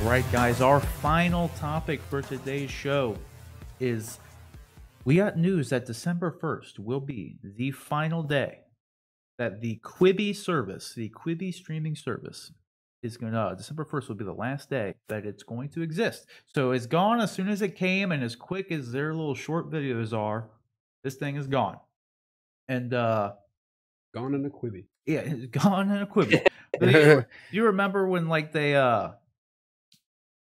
right, guys, our final topic for today's show is we got news that December 1st will be the final day that the Quibi service, the Quibi streaming service, is gonna December 1st will be the last day that it's going to exist. So it's gone as soon as it came, and as quick as their little short videos are, this thing is gone. And Gone in a Quibi. yeah, it's gone in a Quibi. Do you remember when like they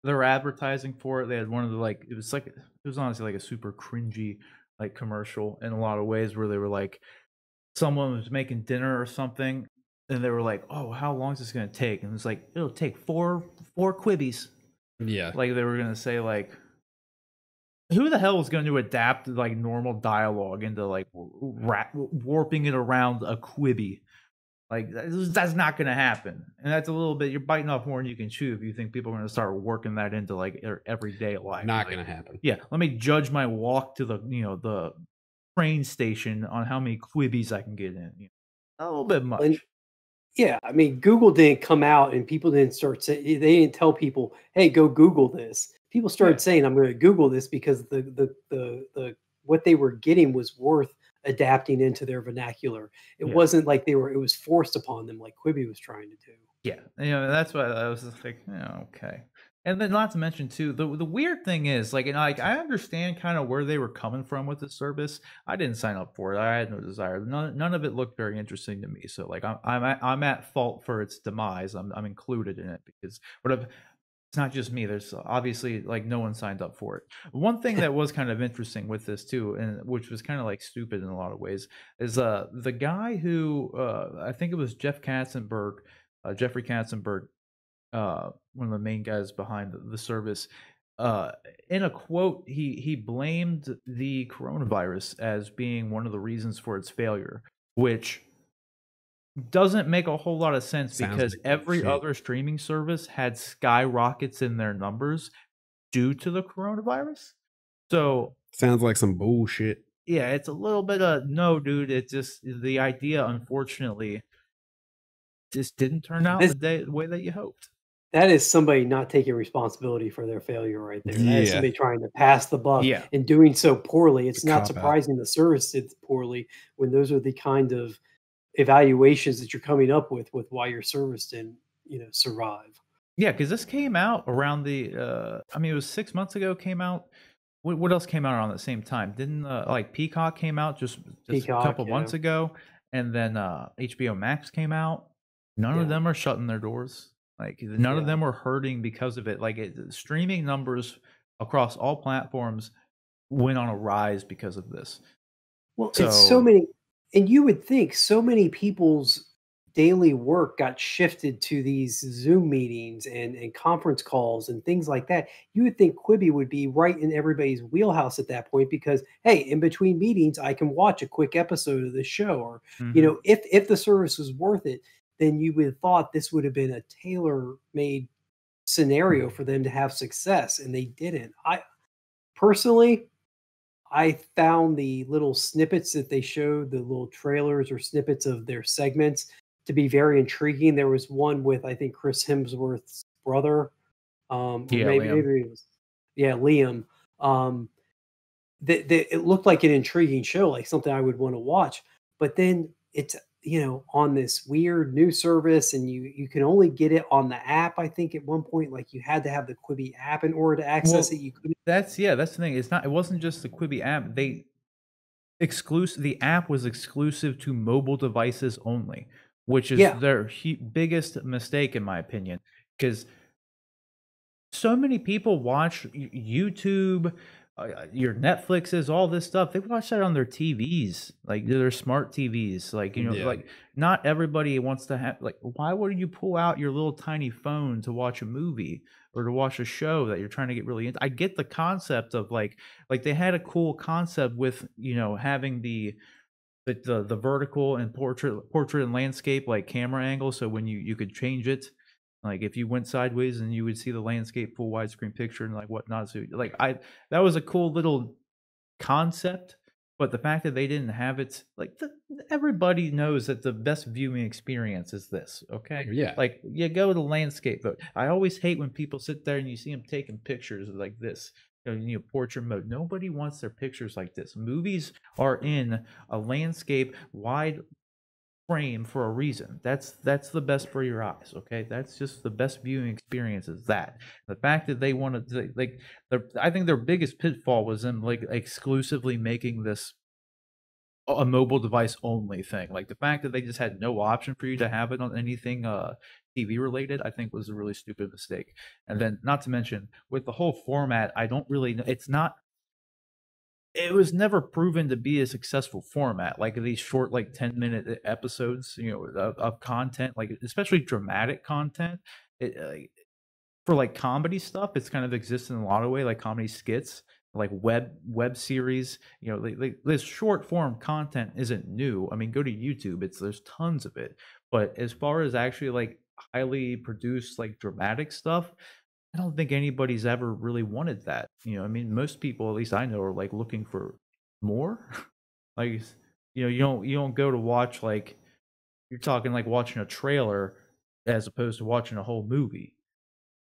were advertising for it? They had one of the it was honestly like a super cringy like commercial in a lot of ways where they were like someone was making dinner or something and they were like, "Oh, how long is this gonna take?" And it's like, "It'll take four Quibbies." Yeah. Like they were gonna say like who the hell is going to adapt like normal dialogue into like warping it around a Quibi? Like that's not going to happen, and that's a little bit you're biting off more than you can chew if you think people are going to start working that into like their everyday life. Not Like, going to happen. yeah, let me judge my walk to the train station on how many Quibbies I can get in. A little bit much. And yeah, I mean, Google didn't come out and people didn't start saying they didn't tell people, "Hey, go Google this." People started saying, "I'm going to Google this" because the what they were getting was worth adapting into their vernacular. It wasn't like it was forced upon them like Quibi was trying to do. Yeah, that's why I was just like, yeah, okay. And then not to mention too, the weird thing is like, I understand kind of where they were coming from with the service. I didn't sign up for it. I had no desire. None of it looked very interesting to me. So like, I'm at fault for its demise. I'm included in it because it's not just me. There's obviously like no one signed up for it. One thing that was kind of interesting with this too, and which was kind of like stupid in a lot of ways, is the guy who I think it was Jeffrey Katzenberg, one of the main guys behind the service. In a quote, he blamed the coronavirus as being one of the reasons for its failure, which doesn't make a whole lot of sense because every other streaming service had skyrockets in their numbers due to the coronavirus. So sounds like some bullshit. Yeah, it's a little bit of no, dude. It's just the idea, unfortunately, just didn't turn out the way that you hoped. That is somebody not taking responsibility for their failure right there. That is somebody trying to pass the buck and doing so poorly. It's not surprising the service did poorly when those are the kind of evaluations that you're coming up with why your service didn't, survive. Yeah, because this came out around the I mean, it was 6 months ago. Came out. What else came out around the same time? Didn't like Peacock came out just a couple months ago, and then HBO Max came out. None of them are shutting their doors. Like none of them are hurting because of it. Like streaming numbers across all platforms went on a rise because of this. Well, it's so many, and you would think so many people's daily work got shifted to these Zoom meetings and conference calls and things like that. You would think Quibi would be right in everybody's wheelhouse at that point because, hey, in between meetings, I can watch a quick episode of the show. Or, if the service was worth it, then you would have thought this would have been a tailor-made scenario for them to have success, and they didn't. Personally, I found the little snippets that they showed, the little trailers or snippets of their segments, to be very intriguing. There was one with, I think, Chris Hemsworth's brother. Maybe it was, Liam. It looked like an intriguing show, like something I would want to watch. But then it's, on this weird new service, and you can only get it on the app. I think at one point, like you had to have the Quibi app in order to access it. You couldn't. That's the thing. It wasn't just the Quibi app. The app was exclusive to mobile devices only, which is their biggest mistake, in my opinion, because so many people watch YouTube, your Netflixes, all this stuff. They watch that on their TVs, like their smart TVs. Like, like not everybody wants to have, like, why would you pull out your little tiny phone to watch a movie or to watch a show that you're trying to get really into? I get the concept of like they had a cool concept with, having the vertical and portrait and landscape like camera angle. So when you could change it, like if you went sideways and you would see the landscape full widescreen picture and like whatnot. So like that was a cool little concept, But the fact that they didn't have it, like everybody knows that the best viewing experience is this, okay? Yeah. Like you go to landscape mode. I always hate when people sit there and you see them taking pictures like this. Portrait mode. Nobody wants their pictures like this. Movies are in a landscape wide frame for a reason. That's the best for your eyes, okay? That's just the best viewing experience is that. The fact that they wanted to, like, I think their biggest pitfall was them like exclusively making this a mobile device only thing. Like the fact that they just had no option for you to have it on anything TV related, I think was a really stupid mistake. And then not to mention with the whole format, I don't really know, it was never proven to be a successful format, like these short, like 10-minute episodes, of content, like especially dramatic content. For like comedy stuff, it's kind of exists in a lot of way, like comedy skits, like web series. This short form content isn't new. I mean, go to YouTube; there's tons of it. But as far as actually like highly produced, like dramatic stuff, I don't think anybody's ever really wanted that. I mean, most people, at least I know, are like looking for more. Like, you don't go to watch like you're talking like watching a trailer as opposed to watching a whole movie.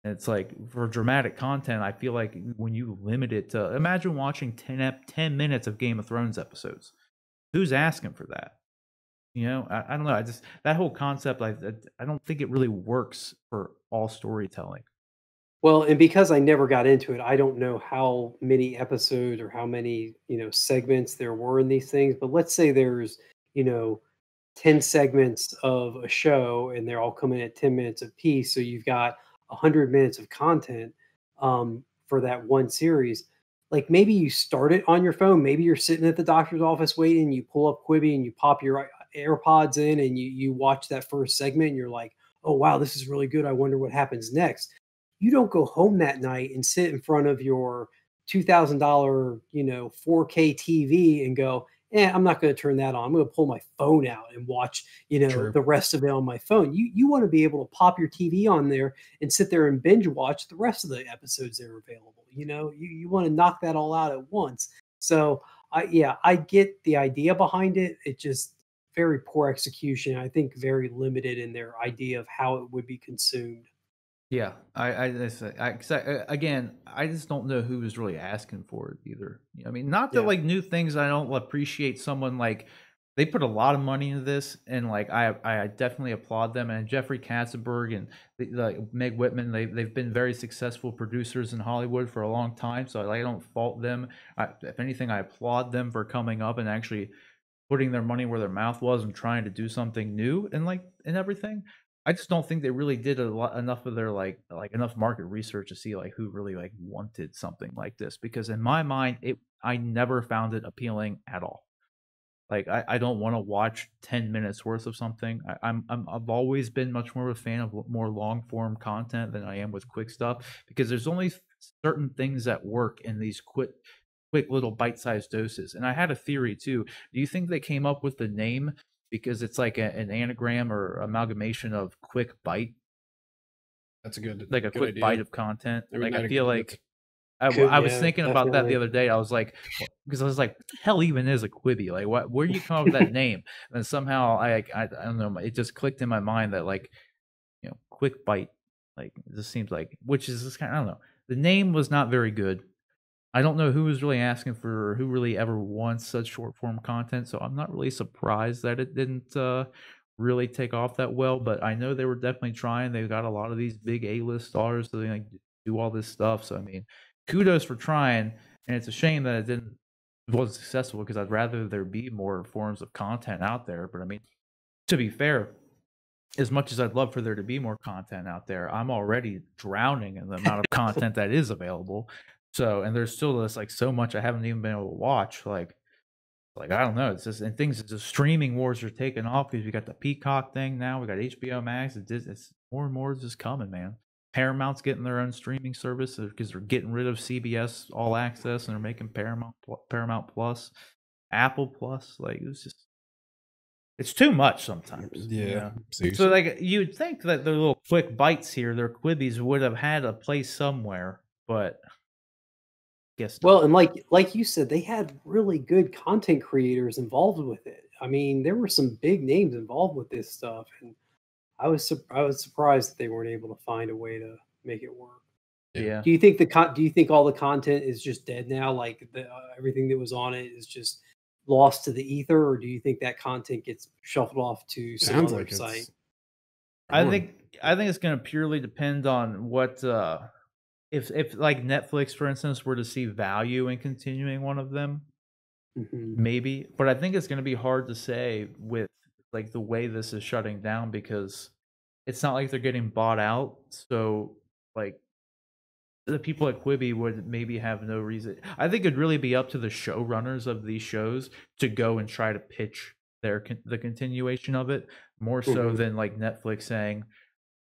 And it's like for dramatic content, I feel like when you limit it to imagine watching 10 minutes of Game of Thrones episodes. Who's asking for that? I don't know. I just that whole concept, I don't think it really works for all storytelling. Well, and because I never got into it, I don't know how many episodes or how many, segments there were in these things. But let's say there's, you know, 10 segments of a show and they're all coming at 10 minutes apiece. So you've got 100 minutes of content for that one series. Like maybe you start it on your phone. Maybe you're sitting at the doctor's office waiting. You pull up Quibi and you pop your AirPods in and you watch that first segment and you're like, oh, wow, this is really good. I wonder what happens next. You don't go home that night and sit in front of your $2,000, 4K TV and go, I'm not going to turn that on. I'm going to pull my phone out and watch, True. the rest of it on my phone. You want to be able to pop your TV on there and sit there and binge watch the rest of the episodes that are available. You want to knock that all out at once. So I get the idea behind it. It just very poor execution. I think very limited in their idea of how it would be consumed. Yeah, again, I just don't know who was really asking for it either. I mean, not that Yeah. like new things. I don't appreciate someone like they put a lot of money into this, and like I definitely applaud them. And Jeffrey Katzenberg and like Meg Whitman, they've been very successful producers in Hollywood for a long time. So I don't fault them. If anything, I applaud them for coming up and actually putting their money where their mouth was and trying to do something new and everything. I just don't think they really did enough of their like enough market research to see like who really like wanted something like this, because in my mind I never found it appealing at all. Like I don't want to watch 10 minutes worth of something. I've always been much more of a fan of more long form content than I am with quick stuff, because there's only certain things that work in these quick little bite-sized doses. And I had a theory too. Do you think they came up with the name because it's like an anagram or amalgamation of quick bite? That's a good Quick idea. bite of content. Like I feel like Could, I was yeah, thinking about that the definitely. other day. I was like, because I was like, what the hell even is a Quibi? Like, where do you come up with that name? And somehow I don't know, it just clicked in my mind that like, quick bite, like this seems like, which is this kind of, I don't know. The name was not very good. I don't know who was really asking for, who really ever wants such short form content. So I'm not really surprised that it didn't really take off that well. But I know they were definitely trying. They've got a lot of these big A-list stars to like do all this stuff. So I mean, kudos for trying. And it's a shame that it wasn't successful, because I'd rather there be more forms of content out there. But I mean, to be fair, as much as I'd love for there to be more content out there, I'm already drowning in the amount of content that is available. So, and there's still this like so much I haven't even been able to watch. Like I don't know. It's just, and things, it's just streaming wars are taking off because we got the Peacock thing now. We got HBO Max. It's more and more is just coming, man. Paramount's getting their own streaming service because they're getting rid of CBS All Access and they're making Paramount Plus, Apple Plus. Like it's too much sometimes. Yeah. So like you'd think that the little quick bites here, their Quibbies would have had a place somewhere, but guess. Well, and like you said, they had really good content creators involved with it. I mean, there were some big names involved with this stuff, and I was surprised that they weren't able to find a way to make it work. Yeah. Do you think do you think all the content is just dead now? Like everything that was on it is just lost to the ether, or do you think that content gets shuffled off to some other site? I think it's going to purely depend on what if like Netflix, for instance, were to see value in continuing one of them, maybe. But I think it's going to be hard to say with like the way this is shutting down, because it's not like they're getting bought out. So like the people at Quibi would maybe have no reason. I think it'd really be up to the showrunners of these shows to go and try to pitch the continuation of it, more so than like Netflix saying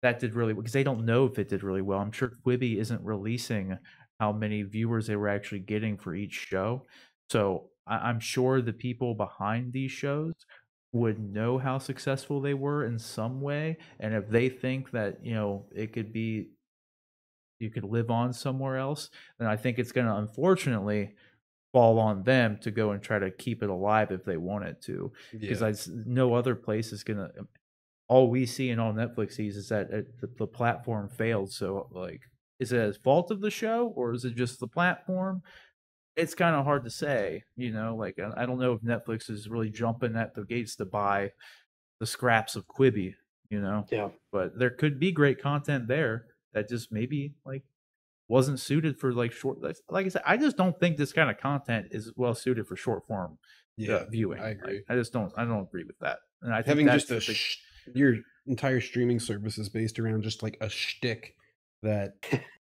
that did really well, because they don't know if it did really well. I'm sure Quibi isn't releasing how many viewers they were actually getting for each show. So I'm sure the people behind these shows would know how successful they were in some way. And if they think that, it could be, you could live on somewhere else, then I think it's going to unfortunately fall on them to go and try to keep it alive if they want it to. Because no other place is going to. All we see and all Netflix sees is that the platform failed. So, like, is it as fault of the show, or is it just the platform? It's kind of hard to say, Like, I don't know if Netflix is really jumping at the gates to buy the scraps of Quibi, Yeah. But there could be great content there that just maybe like wasn't suited for like short. Like I said, I just don't think this kind of content is well suited for short form viewing. I agree. I don't agree with that. And I think having just your entire streaming service is based around just like a shtick that,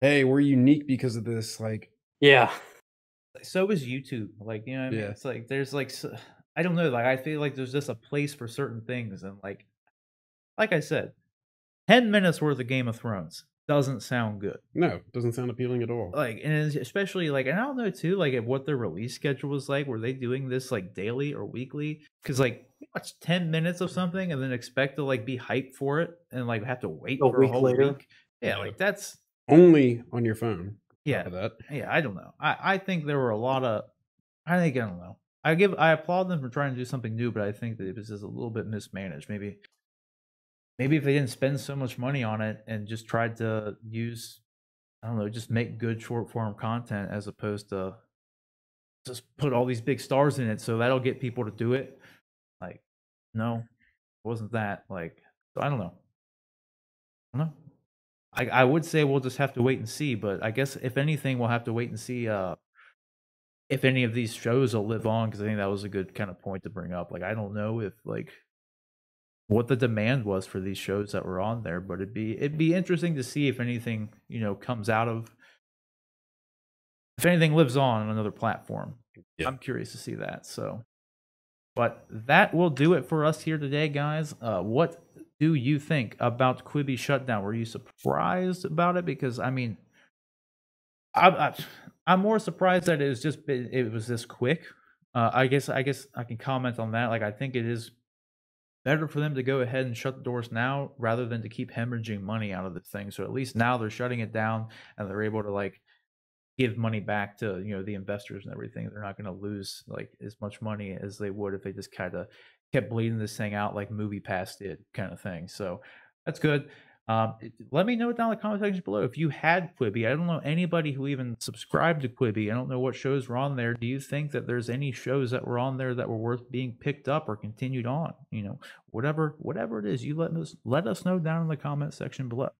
hey, we're unique because of this. Like, yeah. So is YouTube. Like, what I mean? It's like there's like I don't know. Like, I feel like there's just a place for certain things, and like I said, 10 minutes worth of Game of Thrones doesn't sound good. No, doesn't sound appealing at all. Like, and especially like, and I don't know too, like what their release schedule was like. Were they doing this like daily or weekly? Because like, watch 10 minutes of something and then expect to like be hyped for it and like have to wait for a whole week. Yeah, like that's only on your phone. Yeah, I don't know. I think there were a lot of. I don't know. I applaud them for trying to do something new, but I think that it was just a little bit mismanaged. Maybe if they didn't spend so much money on it and just tried to use, I don't know, just make good short form content as opposed to just put all these big stars in it, so that'll get people to do it. Like, no, it wasn't that. Like, so I don't know. I would say we'll just have to wait and see, but I guess if anything, we'll have to wait and see if any of these shows will live on, because I think that was a good kind of point to bring up. Like, I don't know if like what the demand was for these shows that were on there, but it'd be interesting to see if anything comes out of, if anything lives on another platform. I'm curious to see that. So, but that will do it for us here today, guys. What do you think about Quibi shutdown? Were you surprised about it? Because I mean, I'm more surprised that it was this quick. I guess I can comment on that. Like, I think it is better for them to go ahead and shut the doors now rather than to keep hemorrhaging money out of the thing. So at least now they're shutting it down and they're able to like give money back to the investors and everything. They're not going to lose like as much money as they would if they just kind of kept bleeding this thing out like MoviePass did, kind of thing. So that's good. Let me know down in the comment section below if you had Quibi. I don't know anybody who even subscribed to Quibi. I don't know what shows were on there. Do you think that there's any shows that were on there that were worth being picked up or continued on? Whatever it is, you let us know down in the comment section below.